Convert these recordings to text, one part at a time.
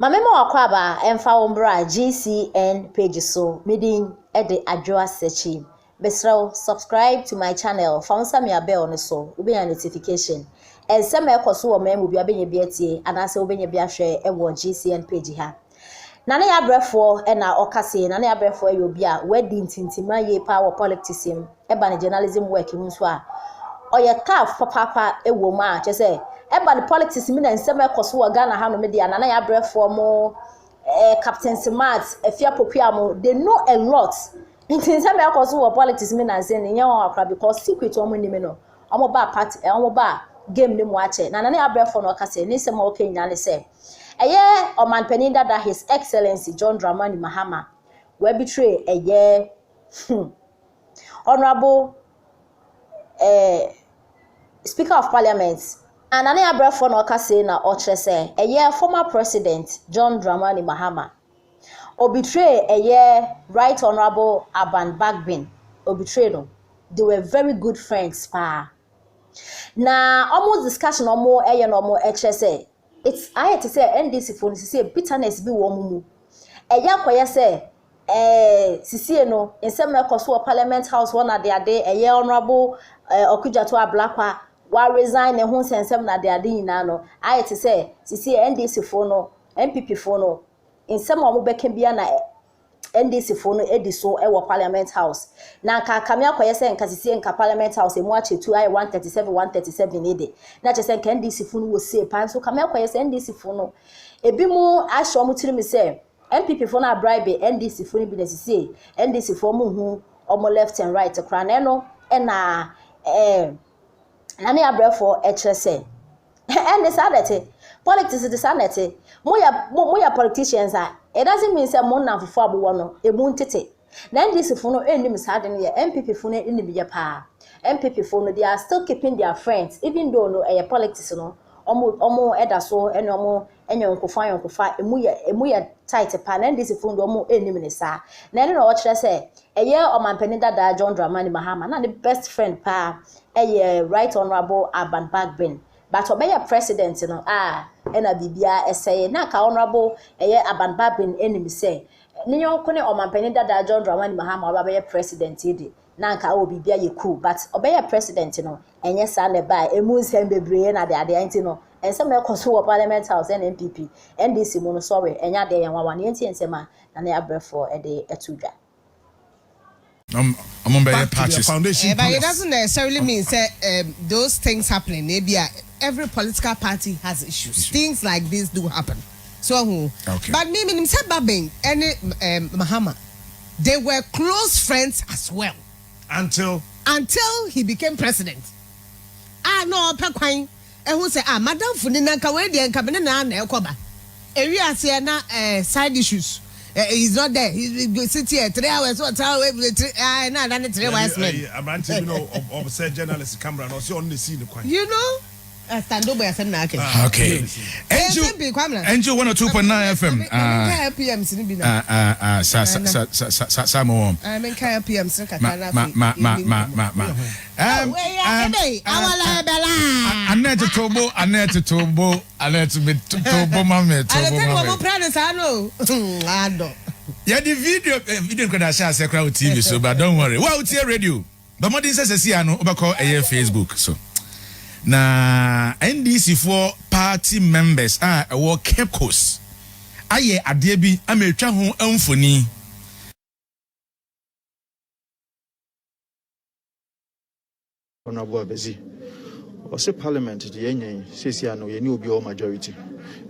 Mamemo akwaba emfa wombra GCN page so meeting ede adwoa searching. Besraw subscribe to my channel. Founsa me bell on so ube a notification. And some ekoso wo mem obi abenye bietie anase obenye bia hwe e wo GCN page ha. Nana Yaa Brefo e na okase Nana Yaa Brefo e obi a wedding tintima ye pa wo politics e ba ne journalism work mu so a oye taf papa e wo ma che se eba the politics mi na nsem ekoso wo Ghana ha no me dia Nana Yaa Brefo mo Captain Smart efia popua mo they know a lot nti nsem ekoso wo politics mi na nsem ne nyawo akra because secret omo ni me no omo ba party omo ba game ni mo ache Nana Yaa Brefo no kase ni nsem o kenya ne se eye oman penin dada His Excellency John Dramani Mahama we betray eye honorable Speaker of Parliament and Nana Yaa Brefo no kase na o kire se eye former President John Dramani Mahama o betray eye Right Honorable Alban Bagbin o betray no they were very good friends pa na almost discussion omo eye no omo kire se it's I had to say NDC for say bitterness bi wo mumu eya koye say sisie no nsem ekoso Parliament House one na de ade eye Honorable Okujato Ablakwa wa resign ne ho sensem na de ade nyina no I had to say sisie NDC for no MPP for no nsem omo beka bia na NDC for no edi so e wo Parliament House na nka kamia koye say nka sisie nka Parliament House emu ache 2 I 137 ede na che say nka NDC for no wo see pan so kamia koye say NDC for no ebi mu ahyo mu tiri mi say MPP for na bribe NDC for no bi na sisie NDC for mu hu omo left and right kra na no e na Nana Yaa Brefo e kire say and the sanity politics is the sanity moya politicians are it doesn't mean say mon na fofo abo no e mu ntete na NDC for no enim sade no ye MPP for no enim ye pa MPP for no they are still keeping their friends even though no e politics no omo eda so ene omo enyonkofan emu ye tight pa na NDC for no omo enim ne sa na ene no o kire say eye omanpeni dada John Dramani Mahama na the best friend pa eye Right Honorable Alban Bagbin but obey president no ena bibia eseye na ka Honorable eye Alban Bagbin enemy say ni yonko ne omanpeni dada John Dramani Mahama obey president idi na ka o bibia ye cool but obey president no enye sa ne ba emu nsem bebre na de ade anti no ensem ekoso wo Parliament House and MPP NDC mo no sorry enya de yan wawa ne enti ensema na Yaa Brefo e de etudwa among parties. But it doesn't necessarily mean those things happening. Maybe every political party has issues. Things like this do happen. So, okay. But me, Babin and Mahama, they were close friends as well. Until he became president. No, Pequine. And who say, Madam Funina Kawedi and Cabana and Elkoba. Area say side issues. He's not there. He's sitting here 3 hours. What's how every 3 hours? I'm anti of said journalist camera and also only see the coin. You know, stand over as an okay. Angel 102.9 FM. PM Samo. I'm in PM Annette Tobo, Mame. Yeah, the video could have share crowd TV, so but don't worry. Well, it's here radio. But more than says, I know about Facebook. So now NDC for party members are a work Cape Coast. Aye, a debi, I'm a travel phony. Honorable Bezi. Or say Parliament, the Yenny says, I know you will be all majority.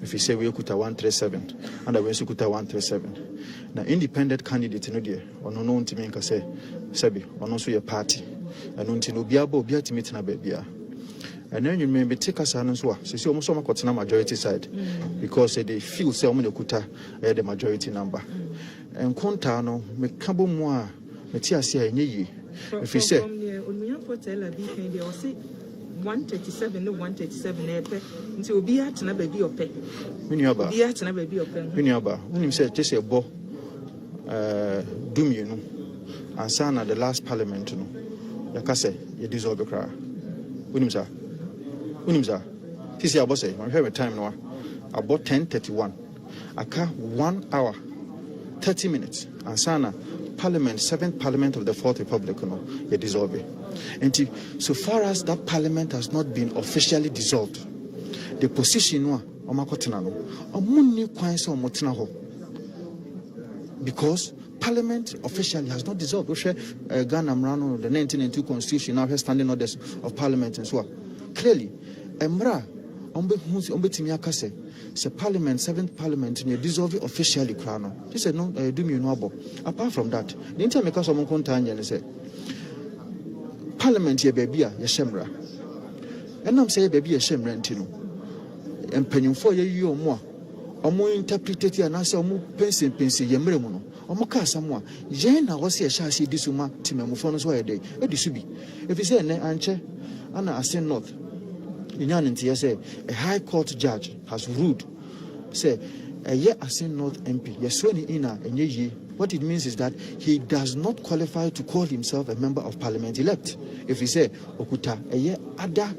If you say we could 137, and I will say 137. Now, independent candidate, no dear, or no known to me, can say, Sebi, or also your party, and until no biabo, be at meeting a baby. And then you may take us an answer. So, almost so much majority side because they feel so many kuta the majority number. And Contano, make cabo moi, Metia say, if you say, 137 no 137 epe nti obi atena ba bi ope Miniaba obi atena ba bi ope Miniaba when you say just a bo dum you know and sana the last parliament no yakase ye dissolve kra unimza tisi abo say I have a time no about 10:31 aka 1 hour 30 minutes and sana Parliament, 7th Parliament of the 4th Republic, you dissolve it. And so far as that Parliament has not been officially dissolved, the position because Parliament officially has not dissolved. Ghana Mrano, the 1992 Constitution now has standing orders of Parliament and so on. Clearly, Emra, say Parliament, 7th Parliament, and you dissolve it officially. He said, no, do me no abo. Apart from that, the entire make us someone contact and say, Parliament, ye baby, ye shemra. And I'm saying, baby, ye shemra, Tino. And penny for ye or more. Or more interpreted and answer more pension, ye mremono. Or more cast someone. Jane, I was here, shall see this woman, Timamufonos, why a day. It should be. If you say, Anche, Anna, I say not. A High Court judge has ruled, say, a year as North MP, Yesweni Ina, and ye. What it means is that he does not qualify to call himself a member of Parliament elect. If he say, Okuta, a year other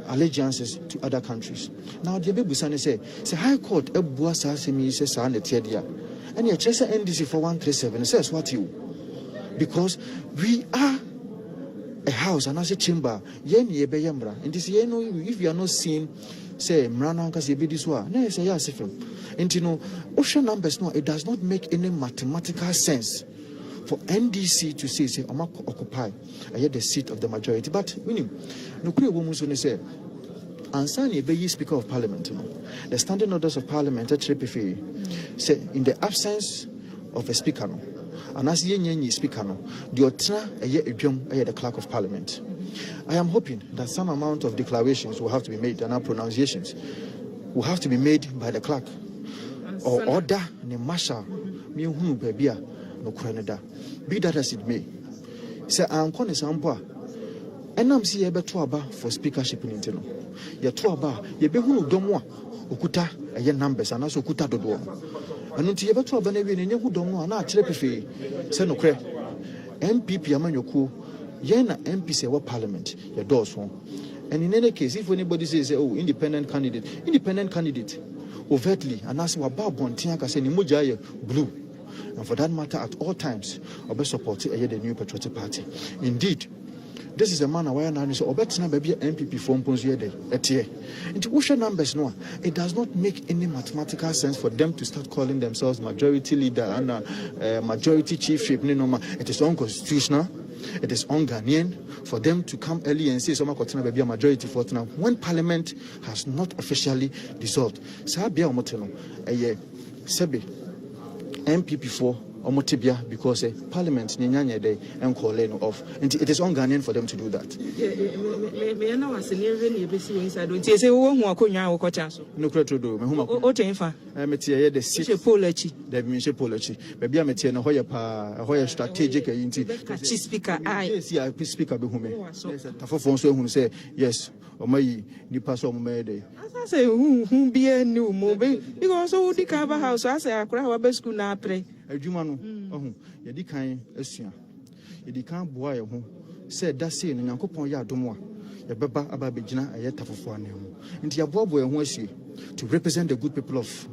allegiances to other countries. Now, the Busani say, High Court, a Buasasimi says, and your Chester NDC for 137 says, what you? Because we are a house and as a chamber, yen ye be yambra. And this ye know if you are not seeing, say, Mrana because ye be this one. No, say yes, if and you know, ocean numbers no, it does not make any mathematical sense for NDC to say, Oma occupy the seat of the majority. But winning, no clear woman say, Ansani be Speaker of Parliament, the standing orders of Parliament at say in the absence of a speaker. And as ye speaker, the otra the clerk of Parliament. I am hoping that some amount of declarations will have to be made and our pronunciations will have to be made by the clerk or order the marshal. Me who baby no Canada. Be that as it may. Say I'm calling Sampa. And I'm see aba for speakership in Intino. Ye tuaba ye be who domwa okuta a numbers and also okuta dodo. And until you ever to a baby in who don't know, and not telegraphy, Senocre, MPP Amanyoku, Yena MP say what Parliament, your doors home. And in any case, if anybody says, oh, independent candidate, overtly, and ask what Bob Bontiaka say, Mujaye, blue. And for that matter, at all times, I'll be supporting the new Patriotic Party. Indeed, this is a man aware now, so Obetina baby MPP form Ponsier Day at year. Into Usha numbers, no, it does not make any mathematical sense for them to start calling themselves majority leader and majority chiefship. It is unconstitutional, it is un-Ghanaian for them to come early and say Soma Kotina baby a majority for now when Parliament has not officially dissolved. Sabia Omoteno, a year, Sebi, MPP for Omotibia because Parliament Ninyanya Day and Coleno off. And it is un-Ghanaian for them to do that. Me know as near any BC inside. Don't you say, oh, Wakunya or Cochaso? No, Creto, Otefa. I met here the city Polachi, the Miche Polachi. Maybe I met here in a Hoya strategic speaker. I see a speaker behume. Tafo who say, yes, or my Nipaso Mede. I say, who be a new movie? Because all the cover house, I say, I cry our best school now pray. A Jumano, Yadi kind Esia. Yadi can't boy who said that scene in Yankopon Yadomoa, Yababa Ababijina, a yet of one. And Yabobo and Washi to represent the good people of